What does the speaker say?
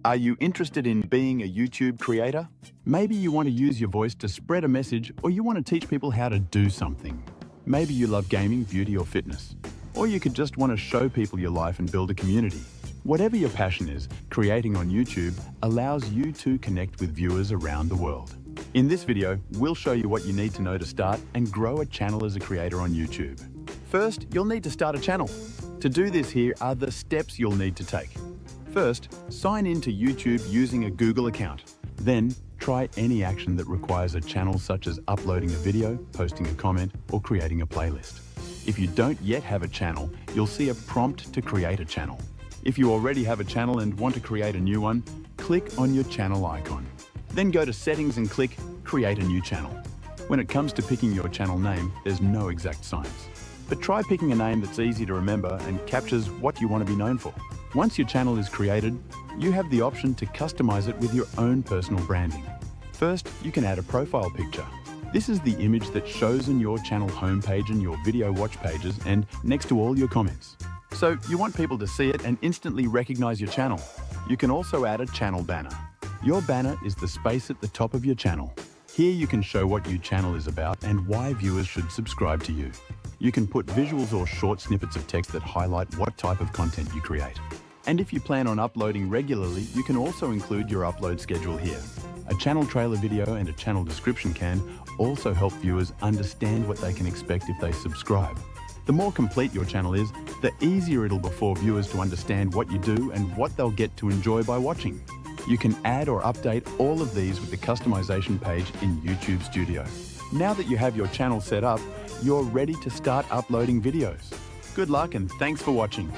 Are you interested in being a YouTube creator? Maybe you want to use your voice to spread a message, or you want to teach people how to do something. Maybe you love gaming, beauty, or fitness. Or you could just want to show people your life and build a community. Whatever your passion is, creating on YouTube allows you to connect with viewers around the world. In this video, we'll show you what you need to know to start and grow a channel as a creator on YouTube. First, you'll need to start a channel. To do this, here are the steps you'll need to take. First, sign in to YouTube using a Google account. Then, try any action that requires a channel, such as uploading a video, posting a comment, or creating a playlist. If you don't yet have a channel, you'll see a prompt to create a channel. If you already have a channel and want to create a new one, click on your channel icon. Then go to Settings and click Create a New Channel. When it comes to picking your channel name, there's no exact science. But try picking a name that's easy to remember and captures what you want to be known for. Once your channel is created, you have the option to customize it with your own personal branding. First, you can add a profile picture. This is the image that shows on your channel homepage and your video watch pages and next to all your comments. So you want people to see it and instantly recognize your channel. You can also add a channel banner. Your banner is the space at the top of your channel. Here you can show what your channel is about and why viewers should subscribe to you. You can put visuals or short snippets of text that highlight what type of content you create. And if you plan on uploading regularly, you can also include your upload schedule here. A channel trailer video and a channel description can also help viewers understand what they can expect if they subscribe. The more complete your channel is, the easier it'll be for viewers to understand what you do and what they'll get to enjoy by watching. You can add or update all of these with the customization page in YouTube Studio. Now that you have your channel set up, you're ready to start uploading videos. Good luck and thanks for watching.